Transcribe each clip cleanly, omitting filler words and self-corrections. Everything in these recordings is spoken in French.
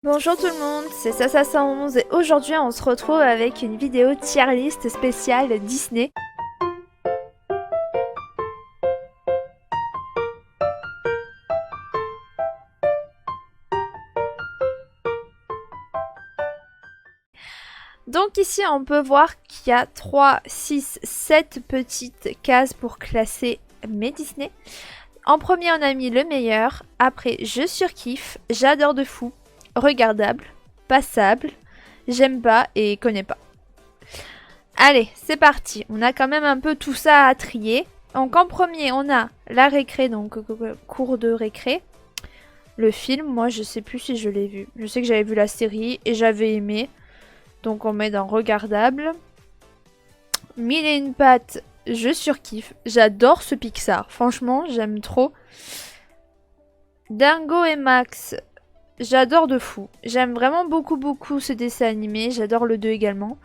Bonjour tout le monde, c'est Sasa111 et aujourd'hui on se retrouve avec une vidéo tier list spéciale Disney. Donc ici on peut voir qu'il y a 3, 6, 7 petites cases pour classer mes Disney. En premier on a mis le meilleur, après je surkiffe, j'adore de fou, regardable, passable, j'aime pas et connais pas. Allez, c'est parti. On a quand même un peu tout ça à trier. Donc en premier, on a la récré, donc cours de récré. Le film, moi je sais plus si je l'ai vu. Je sais que j'avais vu la série et j'avais aimé. Donc on met dans regardable. Mille et une pattes, je surkiffe. J'adore ce Pixar. Franchement, j'aime trop. Dingo et Max, j'adore de fou. J'aime vraiment beaucoup ce dessin animé. J'adore le 2 également.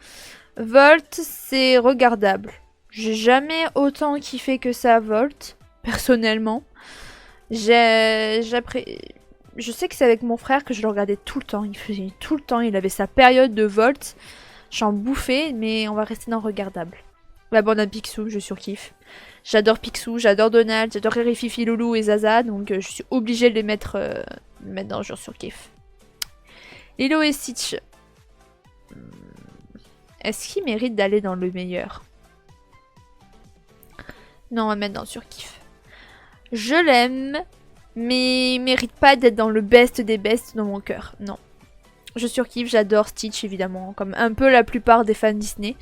Volt, c'est regardable. J'ai jamais autant kiffé que ça, Volt, personnellement. Je sais que c'est avec mon frère que je le regardais tout le temps. Il faisait tout le temps, il avait sa période de Volt. J'en bouffais, mais on va rester dans regardable. La bande à Picsou, je surkiffe. J'adore Picsou, j'adore Donald, j'adore Riri, Fifi, Loulou et Zaza, donc je suis obligée de les mettre dans je surkiffe. Lilo et Stitch. Est-ce qu'il mérite d'aller dans le meilleur? Non, on va mettre dans le surkiff. Je l'aime, mais il mérite pas d'être dans le best des bests dans mon cœur. Non. Je surkiffe, j'adore Stitch évidemment, comme un peu la plupart des fans Disney.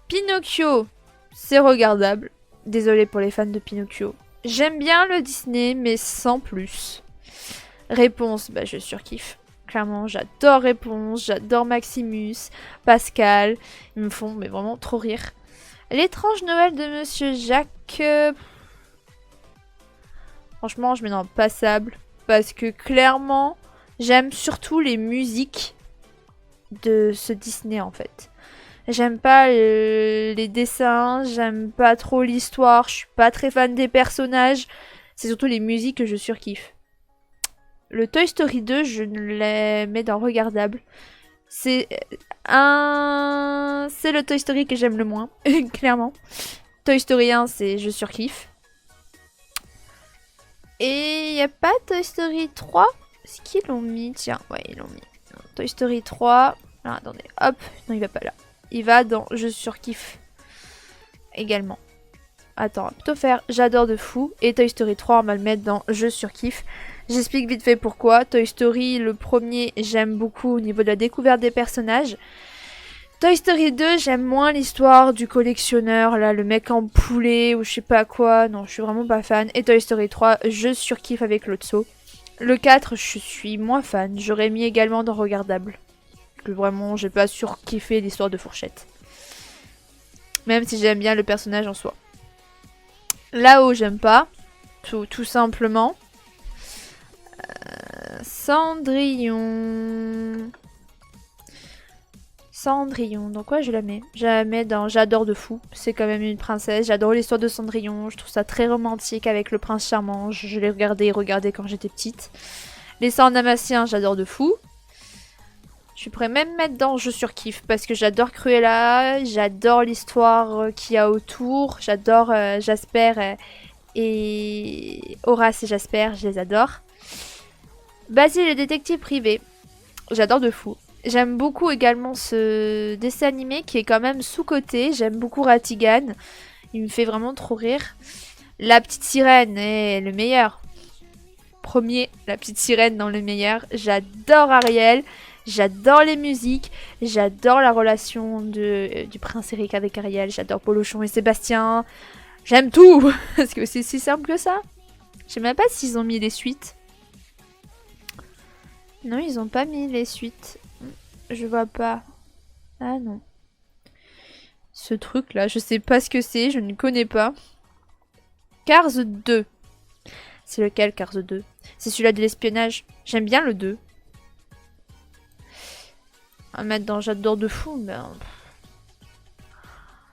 Pinocchio, c'est regardable. Désolée pour les fans de Pinocchio. J'aime bien le Disney, mais sans plus. Réponse, bah je surkiffe. Clairement, j'adore Réponse, j'adore Maximus, Pascal. Ils me font mais vraiment trop rire. L'étrange Noël de Monsieur Jacques. Franchement, je mets dans passable. Parce que clairement, j'aime surtout les musiques de ce Disney en fait. J'aime pas les dessins, j'aime pas trop l'histoire, je suis pas très fan des personnages. C'est surtout les musiques que je surkiffe. Le Toy Story 2, je les mets dans regardable. C'est le Toy Story que j'aime le moins, clairement. Toy Story 1, c'est je surkiffe. Et y a pas Toy Story 3? Est-ce qu'ils l'ont mis? Tiens, ouais, ils l'ont mis. Toy Story 3. Ah, attendez, hop. Non, il va pas là. Il va dans je surkiffe. Également. Attends, on va plutôt faire j'adore de fou. Et Toy Story 3, on va le mettre dans je surkiffe. J'explique vite fait pourquoi. Toy Story, le premier, j'aime beaucoup au niveau de la découverte des personnages. Toy Story 2, j'aime moins l'histoire du collectionneur, là, le mec en poulet ou je sais pas quoi. Non, je suis vraiment pas fan. Et Toy Story 3, je surkiffe avec Lotso. Le 4, je suis moins fan. J'aurais mis également dans regardable. Que vraiment, j'ai pas surkiffé l'histoire de Fourchette. Même si j'aime bien le personnage en soi. Là-haut, j'aime pas. Tout simplement. Cendrillon. Cendrillon, donc ouais, je la mets. Je la mets dans j'adore de fou. C'est quand même une princesse. J'adore l'histoire de Cendrillon. Je trouve ça très romantique avec le prince charmant. Je l'ai regardé quand j'étais petite. Les Cent Damasciens, j'adore de fou. Je pourrais même mettre dans je surkiffe parce que j'adore Cruella. J'adore l'histoire qu'il y a autour. J'adore Jasper et Horace et Jasper. Je les adore. Basile le détective privé. J'adore de fou. J'aime beaucoup également ce dessin animé qui est quand même sous-coté. J'aime beaucoup Ratigan. Il me fait vraiment trop rire. La petite sirène est le meilleur. Premier, la petite sirène dans le meilleur. J'adore Ariel. J'adore les musiques. J'adore la relation du prince Eric avec Ariel. J'adore Polochon et Sébastien. J'aime tout. Parce que c'est si simple que ça. Je sais même pas s'ils ont mis les suites. Non, ils ont pas mis les suites. Je vois pas. Ah non. Ce truc là, je sais pas ce que c'est, je ne connais pas. Cars 2. C'est lequel Cars 2? C'est celui-là de l'espionnage. J'aime bien le 2. On va mettre dans j'adore de fou, mais...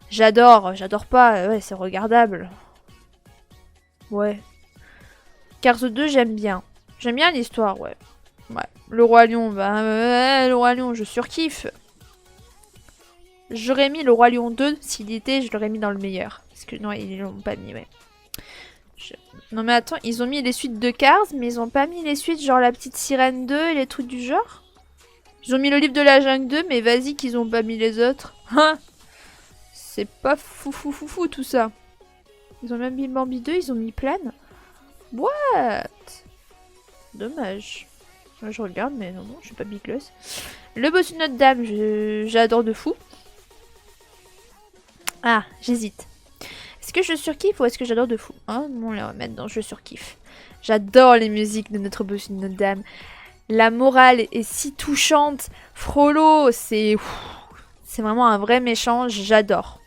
J'adore pas, ouais, c'est regardable. Ouais. Cars 2, j'aime bien. J'aime bien l'histoire, ouais. Ouais. Le Roi Lion, bah... le Roi Lion, je surkiffe. J'aurais mis le Roi Lion 2, s'il y était, je l'aurais mis dans le meilleur. Parce que non, ils l'ont pas mis, ouais. Non mais attends, ils ont mis les suites de Cars, mais ils ont pas mis les suites genre la petite sirène 2 et les trucs du genre. Ils ont mis le livre de la jungle 2, mais vas-y qu'ils ont pas mis les autres. Hein? C'est pas fou tout ça. Ils ont même mis Bambi 2, ils ont mis Plane. What? Dommage. Je regarde, mais non, je suis pas bicleuse. Le bossu de Notre-Dame, j'adore de fou. Ah, j'hésite. Est-ce que je surkiffe ou est-ce que j'adore de fou? Hein, on les remettre dans je surkiffe. J'adore les musiques de notre bossu de Notre-Dame. La morale est si touchante. Frollo, c'est vraiment un vrai méchant, j'adore.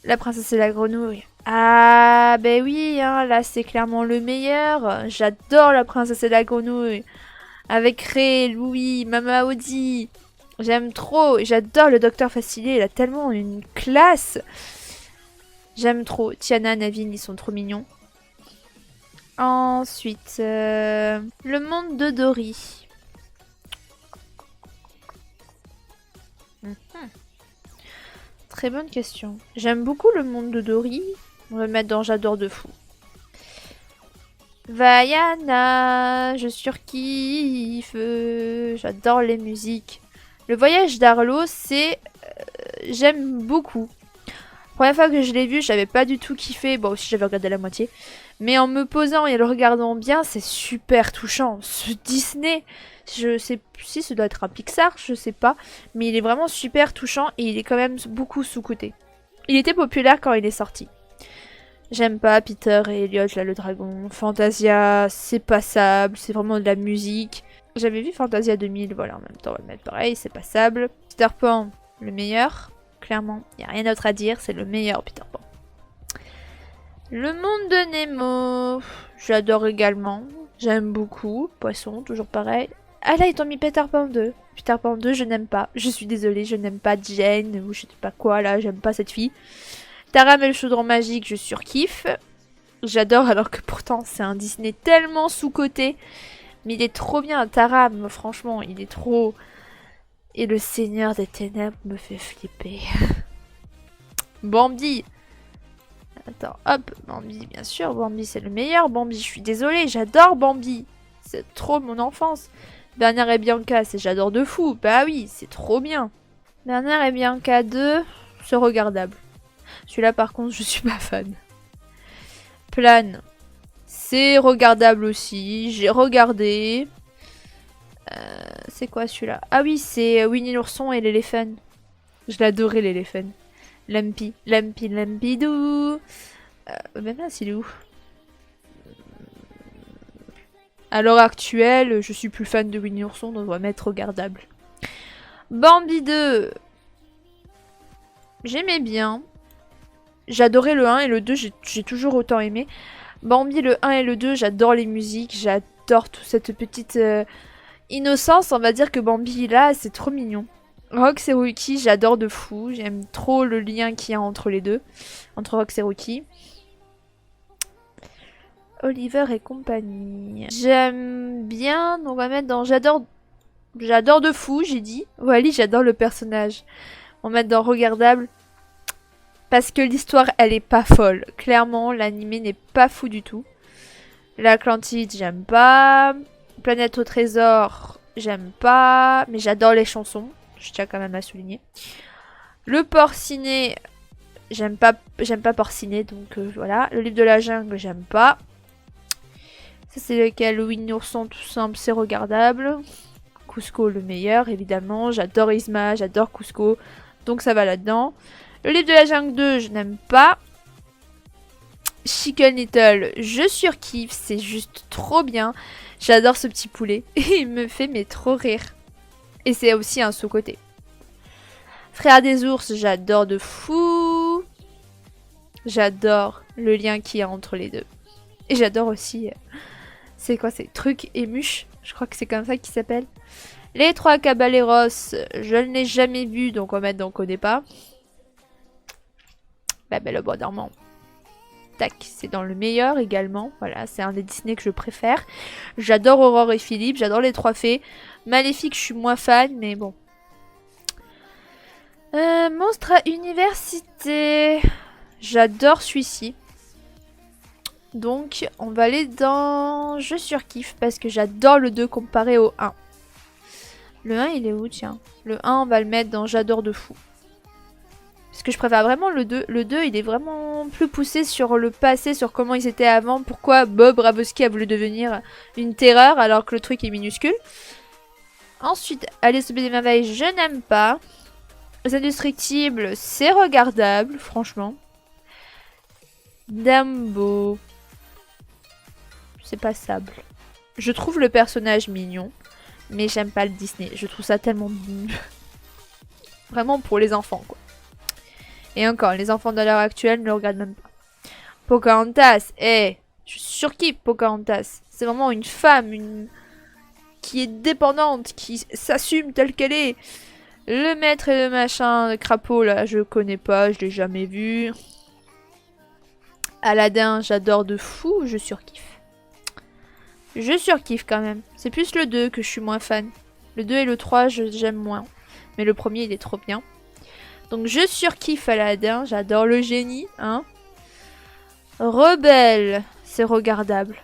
La princesse et la grenouille. Ah, ben oui, hein, là c'est clairement le meilleur. J'adore la princesse et la grenouille. Avec Ray, Louis, Mama Audi. J'aime trop. J'adore le docteur Facilier, il a tellement une classe. J'aime trop. Tiana, Navin, ils sont trop mignons. Ensuite, le monde de Dory. Très bonne question. J'aime beaucoup le monde de Dory. On va le mettre dans j'adore de fou. Vaiana, je surkiffe. J'adore les musiques. Le voyage d'Arlo, c'est... j'aime beaucoup. Première fois que je l'ai vu, j'avais pas du tout kiffé. Bon, aussi j'avais regardé la moitié. Mais en me posant et le regardant bien, c'est super touchant. Ce Disney, je sais si ça doit être un Pixar, je sais pas. Mais il est vraiment super touchant et il est quand même beaucoup sous-coté. Il était populaire quand il est sorti. J'aime pas Peter et Elliot, là, le dragon. Fantasia, c'est passable, c'est vraiment de la musique. J'avais vu Fantasia 2000, voilà, en même temps, on va le mettre pareil, c'est passable. Peter Pan, le meilleur, clairement. Il n'y a rien d'autre à dire, c'est le meilleur Peter Pan. Le monde de Nemo, j'adore également. J'aime beaucoup. Poisson, toujours pareil. Ah là, ils t'ont mis Peter Pan 2. Peter Pan 2, je n'aime pas. Je suis désolée, je n'aime pas Jane, ou je sais pas quoi, là, j'aime pas cette fille. Taram et le chaudron magique, je surkiffe. J'adore, alors que pourtant, c'est un Disney tellement sous-coté. Mais il est trop bien, Taram, franchement, il est trop... Et le Seigneur des Ténèbres me fait flipper. Bambi. Attends, hop, Bambi, bien sûr, Bambi, c'est le meilleur. Bambi, je suis désolée, j'adore Bambi. C'est trop mon enfance. Bernard et Bianca, c'est j'adore de fou. Bah oui, c'est trop bien. Bernard et Bianca 2, c'est regardable. Celui-là, par contre, je suis pas fan. Plane, c'est regardable aussi. J'ai regardé. C'est quoi celui-là? Ah oui, c'est Winnie l'ourson et l'éléphant. Je l'adorais, l'éléphant. Lumpy, Lumpy, Lumpidou. Même là, c'est où? À l'heure actuelle, je suis plus fan de Winnie l'ourson, donc on va mettre regardable. Bambi 2. J'aimais bien. J'adorais le 1 et le 2, j'ai toujours autant aimé. Bambi, le 1 et le 2, j'adore les musiques, j'adore toute cette petite innocence, on va dire que Bambi, là, c'est trop mignon. Rox et Rookie, j'adore de fou, j'aime trop le lien qu'il y a entre les deux, entre Rox et Rookie. Oliver et compagnie. J'aime bien, on va mettre dans j'adore de fou, j'ai dit. Wally, j'adore le personnage. On va mettre dans regardable. Parce que l'histoire, elle est pas folle. Clairement, l'animé n'est pas fou du tout. L'Atlantide, j'aime pas. Planète au trésor, j'aime pas. Mais j'adore les chansons. Je tiens quand même à souligner. Le Porcinet, j'aime pas Porcinet, donc voilà. Le livre de la jungle, j'aime pas. Ça, c'est lequel? Winnie l'ourson, tout simple, c'est regardable. Cusco, le meilleur, évidemment. J'adore Isma, j'adore Cusco. Donc ça va là-dedans. Le livre de la jungle 2, je n'aime pas. Chicken Little, je surkiffe, c'est juste trop bien. J'adore ce petit poulet. Il me fait mais trop rire. Et c'est aussi un sous-côté. Frère des ours, j'adore de fou. J'adore le lien qu'il y a entre les deux. Et j'adore aussi... c'est quoi, c'est Truc et Muche? Je crois que c'est comme ça qu'il s'appelle. Les trois Caballeros, je ne l'ai jamais vu, donc on va mettre donc on connaît pas. La Belle au bois dormant. Tac, c'est dans le meilleur également. Voilà, c'est un des Disney que je préfère. J'adore Aurore et Philippe, j'adore les trois fées. Maléfique, je suis moins fan, mais bon. Monstre à université. J'adore celui-ci. Donc, on va aller dans... Je surkiffe parce que j'adore le 2 comparé au 1. Le 1, il est où, tiens? Le 1, on va le mettre dans J'adore de fou. Parce que je préfère vraiment le 2. Le 2, il est vraiment plus poussé sur le passé, sur comment ils étaient avant. Pourquoi Bob Rabowski a voulu devenir une terreur alors que le truc est minuscule. Ensuite, Alice au Pays des Merveilles, je n'aime pas. Les Indestructibles, c'est regardable, franchement. Dumbo, c'est passable. Je trouve le personnage mignon, mais j'aime pas le Disney. Je trouve ça tellement... vraiment pour les enfants, quoi. Et encore, les enfants de l'heure actuelle ne le regardent même pas. Pocahontas, je surkiffe Pocahontas. C'est vraiment une femme, qui est dépendante, qui s'assume telle qu'elle est. Le maître et le machin, le crapaud, là, je connais pas, je l'ai jamais vu. Aladdin, j'adore de fou, je surkiffe. Je surkiffe quand même. C'est plus le 2 que je suis moins fan. Le 2 et le 3, j'aime moins. Mais le premier, il est trop bien. Donc je surkiffe Aladdin, j'adore le génie, hein. Rebelle, c'est regardable.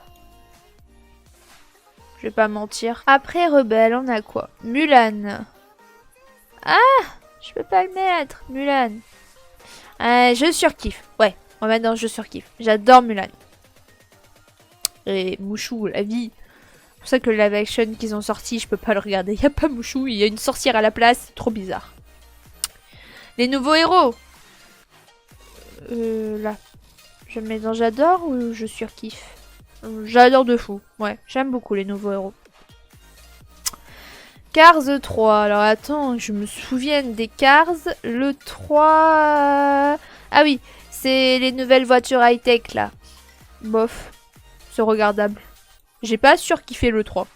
Je vais pas mentir. Après Rebelle, on a quoi? Mulan. Ah, je peux pas le mettre, Mulan. Je surkiffe, ouais. On va mettre dans je surkiffe. J'adore Mulan. Et Mouchou, la vie. C'est pour ça que le live action qu'ils ont sorti, je peux pas le regarder. Il y a pas Mouchou, il y a une sorcière à la place. C'est trop bizarre. Les nouveaux héros. Là. Je mets dans j'adore ou je surkiffe? J'adore de fou. Ouais, j'aime beaucoup les nouveaux héros. Cars 3. Alors attends, je me souviens des Cars. Le 3... Ah oui, c'est les nouvelles voitures high-tech là. Bof. C'est regardable. J'ai pas surkiffé le 3.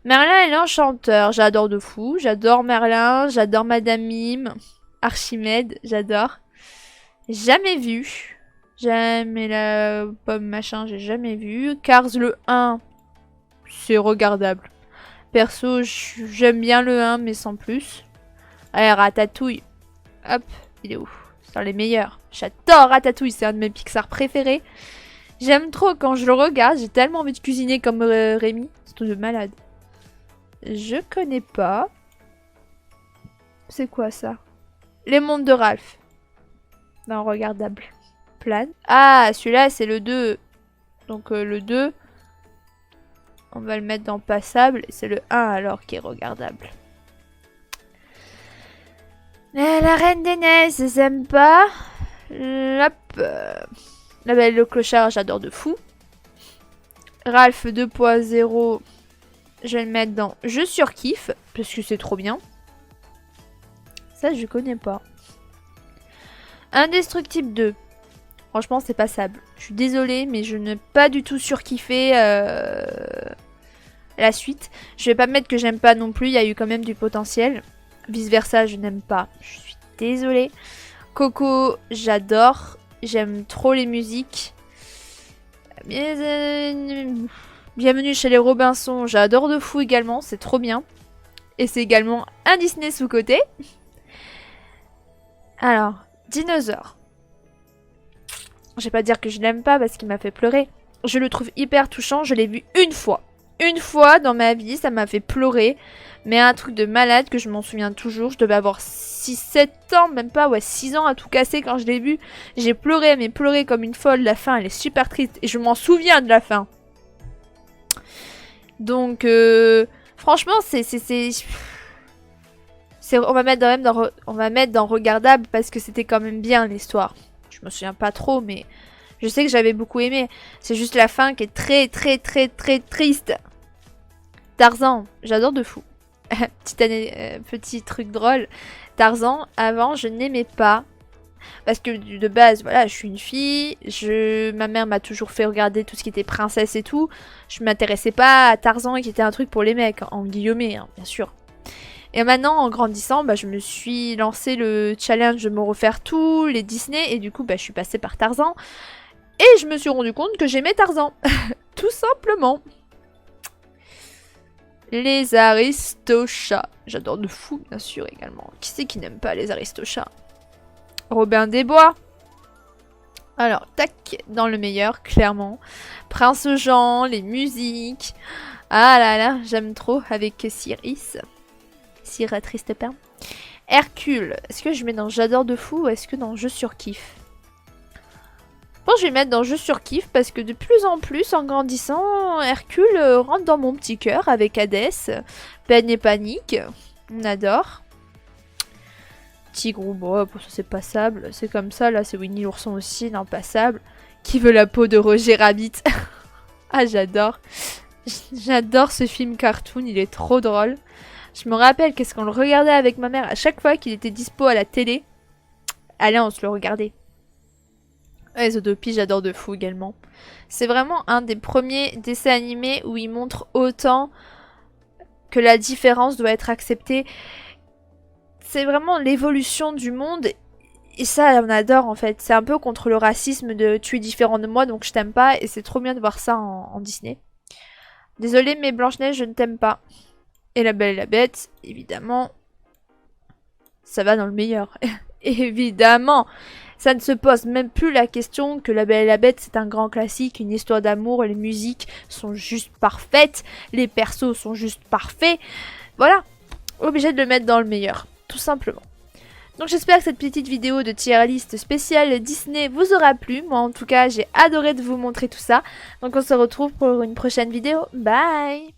Merlin et l'Enchanteur, j'adore de fou. J'adore Merlin, j'adore Madame Mime. Archimède, j'adore. Jamais vu. Jamais la pomme machin, j'ai jamais vu. Cars le 1, c'est regardable. Perso, j'aime bien le 1, mais sans plus. Allez, Ratatouille. Hop, il est où? C'est dans les meilleurs. J'adore Ratatouille, c'est un de mes Pixar préférés. J'aime trop quand je le regarde, j'ai tellement envie de cuisiner comme Rémi. C'est tout de malade. Je connais pas. C'est quoi ça? Les mondes de Ralph. Non, regardable. Plan. Ah, celui-là, c'est le 2. Donc le 2, on va le mettre dans passable. C'est le 1 alors qui est regardable. La Reine des Neiges, j'aime pas. Hop. La Belle et le Clochard, j'adore de fou. Ralph 2.0, je vais le mettre dans je surkiffe, parce que c'est trop bien. Ça, je connais pas. Indestructible 2. Franchement, c'est passable. Je suis désolée, mais je n'ai pas du tout surkiffé la suite. Je vais pas mettre que j'aime pas non plus, il y a eu quand même du potentiel. Vice versa, je n'aime pas. Je suis désolée. Coco, j'adore. J'aime trop les musiques. Bienvenue chez les Robinson, j'adore de fou également, c'est trop bien. Et c'est également un Disney sous-côté. Alors, Dinosaure. Je vais pas dire que je l'aime pas parce qu'il m'a fait pleurer. Je le trouve hyper touchant, je l'ai vu une fois. Une fois dans ma vie, ça m'a fait pleurer. Mais un truc de malade que je m'en souviens toujours. Je devais avoir 6-7 ans, même pas, ouais, 6 ans à tout casser quand je l'ai vu. J'ai pleuré, mais pleuré comme une folle. La fin, elle est super triste. Et je m'en souviens de la fin. Donc, franchement, on va mettre dans regardable parce que c'était quand même bien l'histoire. Je me souviens pas trop, mais je sais que j'avais beaucoup aimé. C'est juste la fin qui est très, très, très, très triste. Tarzan, j'adore de fou. Petit truc drôle. Tarzan, avant, je n'aimais pas. Parce que de base, voilà, je suis une fille. Ma mère m'a toujours fait regarder tout ce qui était princesse et tout. Je m'intéressais pas à Tarzan qui était un truc pour les mecs, en guillemets, hein, bien sûr. Et maintenant, en grandissant, bah, je me suis lancé le challenge de me refaire tous les Disney. Et du coup, bah, je suis passée par Tarzan. Et je me suis rendu compte que j'aimais Tarzan. Tout simplement. Les Aristochats. J'adore de fou, bien sûr, également. Qui c'est qui n'aime pas les Aristochats? Robin des Bois. Alors, tac, dans le meilleur, clairement. Prince Jean, les musiques. Ah là là, j'aime trop avec Cyrus. Cyrus Triste Pain. Hercule. Est-ce que je mets dans J'adore de fou ou est-ce que dans Je surkiffe? Je pense que je vais mettre dans Je surkiffe parce que de plus en plus, en grandissant, Hercule rentre dans mon petit cœur avec Hadès. Peine et panique. On adore. Tigre ou bois, pour ça c'est passable. C'est comme ça, là c'est Winnie l'ourson aussi, non passable. Qui veut la peau de Roger Rabbit? Ah j'adore. J'adore ce film cartoon, il est trop drôle. Je me rappelle qu'est-ce qu'on le regardait avec ma mère à chaque fois qu'il était dispo à la télé. Allez, on se le regardait. Ouais, Zootopie, j'adore de fou également. C'est vraiment un des premiers dessins animés où il montre autant que la différence doit être acceptée. C'est vraiment l'évolution du monde. Et ça, on adore en fait. C'est un peu contre le racisme de tu es différent de moi, donc je t'aime pas. Et c'est trop bien de voir ça en Disney. Désolée, mais Blanche-Neige, je ne t'aime pas. Et La Belle et la Bête, évidemment. Ça va dans le meilleur. Évidemment. Ça ne se pose même plus la question que La Belle et la Bête, c'est un grand classique, une histoire d'amour. Les musiques sont juste parfaites. Les persos sont juste parfaits. Voilà. Obligé de le mettre dans le meilleur. Tout simplement. Donc j'espère que cette petite vidéo de tier list spéciale Disney vous aura plu. Moi en tout cas j'ai adoré de vous montrer tout ça. Donc on se retrouve pour une prochaine vidéo. Bye!